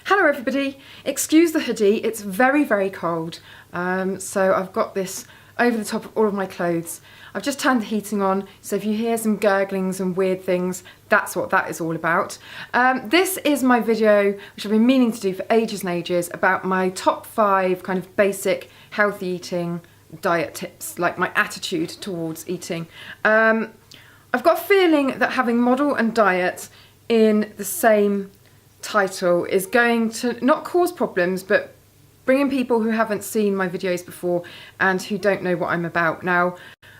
Hello everybody, excuse the hoodie, it's very, very cold. So I've got this over the top of all of my clothes. I've just turned the heating on, so if you hear some gurglings and weird things, that's what that is all about. This is my video, which I've been meaning to do for ages and ages, about my top 5 kind of basic healthy eating diet tips, like my attitude towards eating. I've got a feeling that having model and diet in the same title is going to not cause problems, but bring in people who haven't seen my videos before and who don't know what I'm about. Now,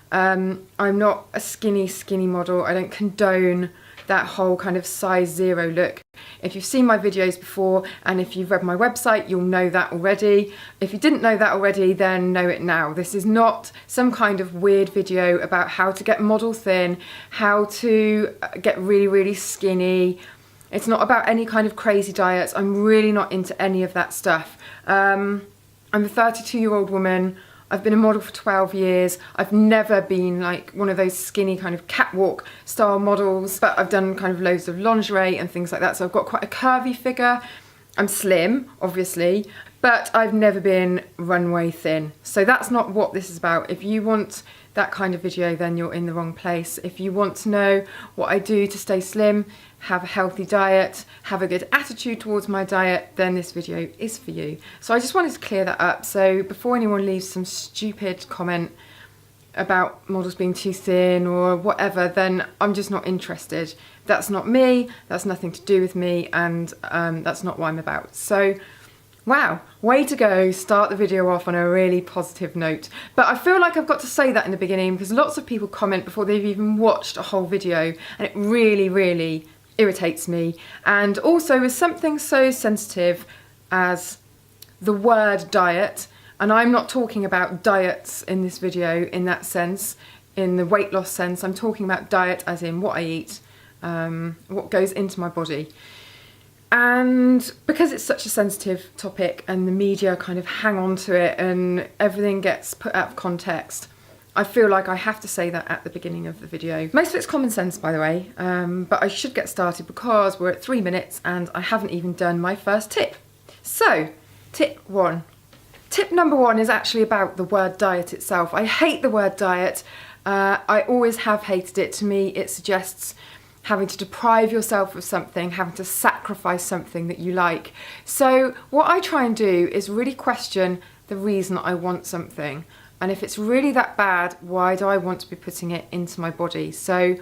I'm not a skinny model. I don't condone that whole kind of size 0 look. If you've seen my videos before and if you've read my website, you'll know that already. If you didn't know that already, then know it now. This is not some kind of weird video about how to get model thin, how to get really, really skinny. It's not about any kind of crazy diets. I'm really not into any of that stuff. I'm a 32-year-old woman. I've been a model for 12 years. I've never been like one of those skinny kind of catwalk style models, but I've done kind of loads of lingerie and things like that. So I've got quite a curvy figure. I'm slim, obviously, but I've never been runway thin. So that's not what this is about. If you want that kind of video, then you're in the wrong place. If you want to know what I do to stay slim, have a healthy diet, have a good attitude towards my diet, then this video is for you. So I just wanted to clear that up. So before anyone leaves some stupid comment about models being too thin or whatever, then I'm just not interested. That's not me, that's nothing to do with me, and that's not what I'm about. So wow, way to go, start the video off on a really positive note. But I feel like I've got to say that in the beginning because lots of people comment before they've even watched a whole video, and it really, really irritates me. And also with something so sensitive as the word diet, and I'm not talking about diets in this video in that sense, in the weight loss sense. I'm talking about diet as in what I eat, what goes into my body. And because it's such a sensitive topic and the media kind of hang on to it and everything gets put out of context, I feel like I have to say that at the beginning of the video. Most of it's common sense, by the way, but I should get started because we're at 3 minutes and I haven't even done my first tip. So, tip 1. Tip number 1 is actually about the word diet itself. I hate the word diet. I always have hated it. To me, it suggests having to deprive yourself of something, having to sacrifice something that you like. So what I try and do is really question the reason I want something. And if it's really that bad, why do I want to be putting it into my body? So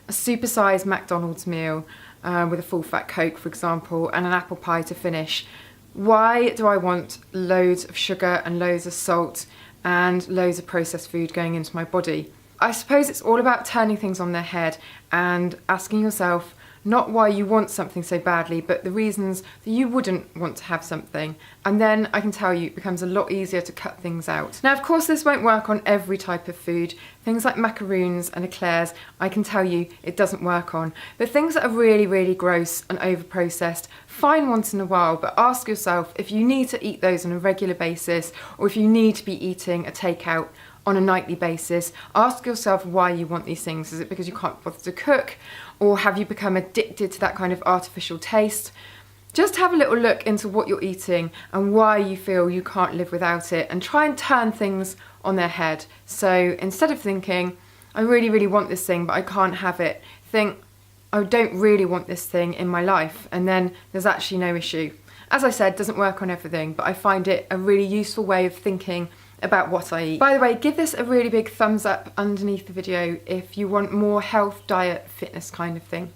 a supersized McDonald's meal with a full fat Coke, for example, and an apple pie to finish. Why do I want loads of sugar and loads of salt and loads of processed food going into my body? I suppose it's all about turning things on their head and asking yourself not why you want something so badly, but the reasons that you wouldn't want to have something. And then I can tell you it becomes a lot easier to cut things out. Now, of course, this won't work on every type of food. Things like macaroons and eclairs, I can tell you it doesn't work on. But things that are really, really gross and over-processed, fine once in a while, but ask yourself if you need to eat those on a regular basis or if you need to be eating a takeout on a nightly basis. Ask yourself why you want these things. Is it because you can't bother to cook? Or have you become addicted to that kind of artificial taste? Just have a little look into what you're eating and why you feel you can't live without it, and try and turn things on their head. So instead of thinking, I really, really want this thing, but I can't have it, think, I don't really want this thing in my life, and then there's actually no issue. As I said, it doesn't work on everything, but I find it a really useful way of thinking about what I eat. By the way, give this a really big thumbs up underneath the video if you want more health, diet, fitness kind of thing.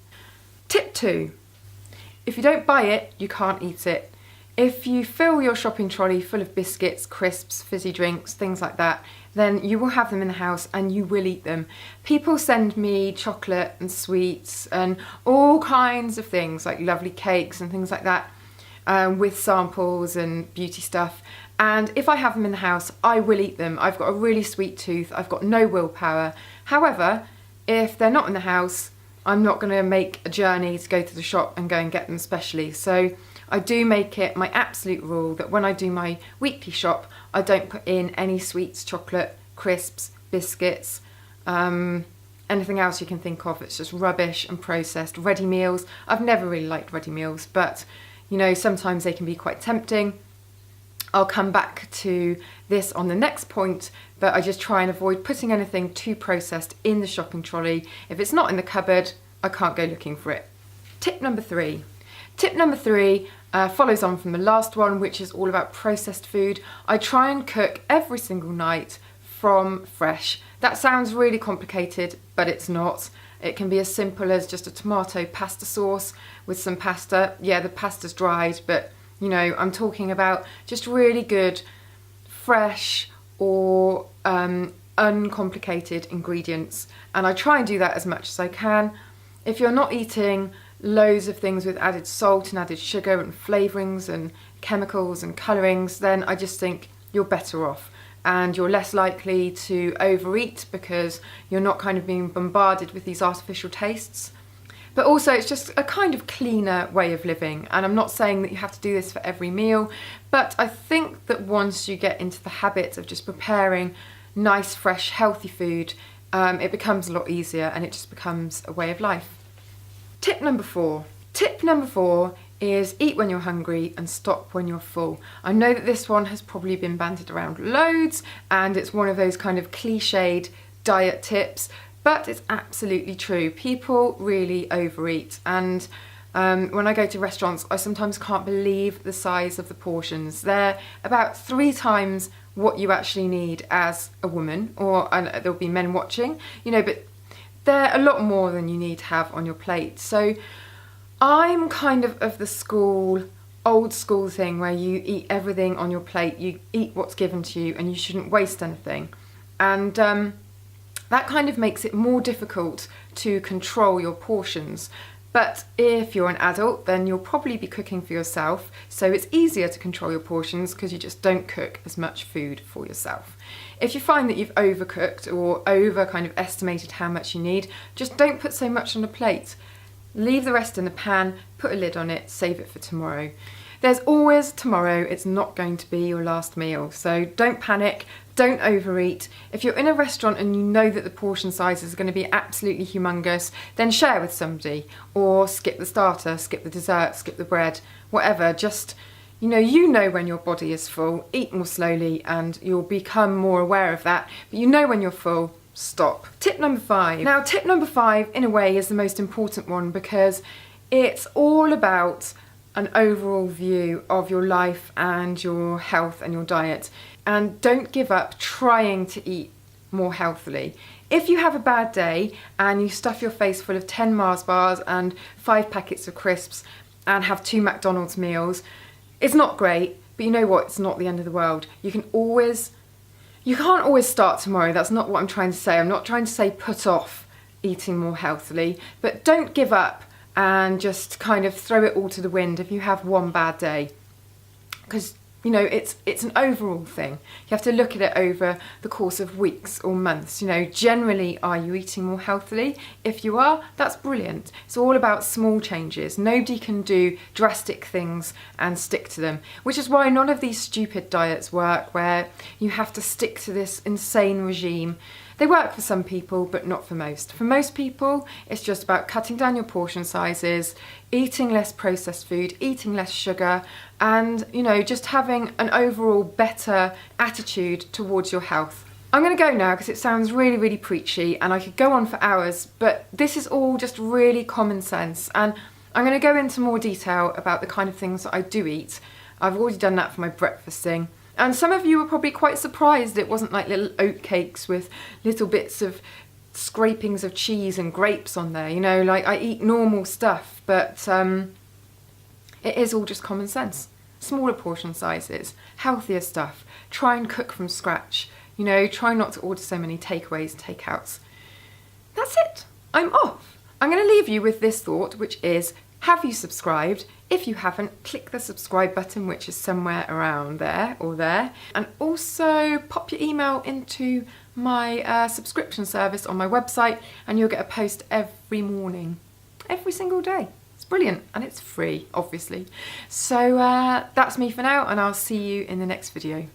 Tip 2. If you don't buy it, you can't eat it. If you fill your shopping trolley full of biscuits, crisps, fizzy drinks, things like that, then you will have them in the house and you will eat them. People send me chocolate and sweets and all kinds of things like lovely cakes and things like that with samples and beauty stuff. And if I have them in the house, I will eat them. I've got a really sweet tooth, I've got no willpower. However, if they're not in the house, I'm not gonna make a journey to go to the shop and go and get them specially. So I do make it my absolute rule that when I do my weekly shop, I don't put in any sweets, chocolate, crisps, biscuits, anything else you can think of. It's just rubbish and processed. Ready meals, I've never really liked ready meals, but You know, sometimes they can be quite tempting. I'll come back to this on the next point, but I just try and avoid putting anything too processed in the shopping trolley. If it's not in the cupboard, I can't go looking for it. Tip number 3. Tip number 3 follows on from the last one, which is all about processed food. I try and cook every single night from fresh. That sounds really complicated, but it's not. It can be as simple as just a tomato pasta sauce with some pasta. Yeah, the pasta's dried, but you know, I'm talking about just really good, fresh or uncomplicated ingredients. And I try and do that as much as I can. If you're not eating loads of things with added salt and added sugar and flavourings and chemicals and colourings, then I just think you're better off. And you're less likely to overeat because you're not kind of being bombarded with these artificial tastes. But also it's just a kind of cleaner way of living. And I'm not saying that you have to do this for every meal, but I think that once you get into the habit of just preparing nice, fresh, healthy food, it becomes a lot easier and it just becomes a way of life. Tip number 4. Tip number 4 is eat when you're hungry and stop when you're full. I know that this one has probably been bandied around loads and it's one of those kind of cliched diet tips, but it's absolutely true. People really overeat, and when I go to restaurants, I sometimes can't believe the size of the portions. They're about 3 times what you actually need as a woman, or there'll be men watching, you know, but they're a lot more than you need to have on your plate. So I'm kind of the old school thing where you eat everything on your plate, you eat what's given to you and you shouldn't waste anything. And that kind of makes it more difficult to control your portions. But if you're an adult, then you'll probably be cooking for yourself, so it's easier to control your portions because you just don't cook as much food for yourself. If you find that you've overcooked or over kind of estimated how much you need, just don't put so much on the plate. Leave the rest in the pan, put a lid on it, save it for tomorrow. There's always tomorrow, it's not going to be your last meal, so don't panic, don't overeat. If you're in a restaurant and you know that the portion sizes are going to be absolutely humongous, then share with somebody, or skip the starter, skip the dessert, skip the bread, whatever. Just, you know when your body is full, eat more slowly and you'll become more aware of that, but you know when you're full, stop. Tip number 5. Now, tip number 5 in a way is the most important one because it's all about an overall view of your life and your health and your diet. And don't give up trying to eat more healthily. If you have a bad day and you stuff your face full of 10 Mars bars and 5 packets of crisps and have 2 McDonald's meals, it's not great, but you know what? It's not the end of the world. You can't always start tomorrow. That's not what I'm trying to say. I'm not trying to say put off eating more healthily, but don't give up and just kind of throw it all to the wind if you have one bad day. Because, you know, it's an overall thing. You have to look at it over the course of weeks or months. You know, generally, are you eating more healthily? If you are, that's brilliant. It's all about small changes. Nobody can do drastic things and stick to them, which is why none of these stupid diets work where you have to stick to this insane regime. They work for some people, but not for most. For most people, it's just about cutting down your portion sizes, eating less processed food, eating less sugar, and, you know, just having an overall better attitude towards your health. I'm going to go now because it sounds really, really preachy and I could go on for hours, but this is all just really common sense. And I'm going to go into more detail about the kind of things that I do eat. I've already done that for my breakfast thing. And some of you were probably quite surprised it wasn't like little oat cakes with little bits of scrapings of cheese and grapes on there. You know, like I eat normal stuff, but it is all just common sense. Smaller portion sizes, healthier stuff, try and cook from scratch. You know, try not to order so many takeaways and takeouts. That's it. I'm off. I'm going to leave you with this thought, which is, have you subscribed? If you haven't, click the subscribe button, which is somewhere around there or there. And also pop your email into my subscription service on my website and you'll get a post every morning, every single day. It's brilliant and it's free, obviously. So that's me for now and I'll see you in the next video.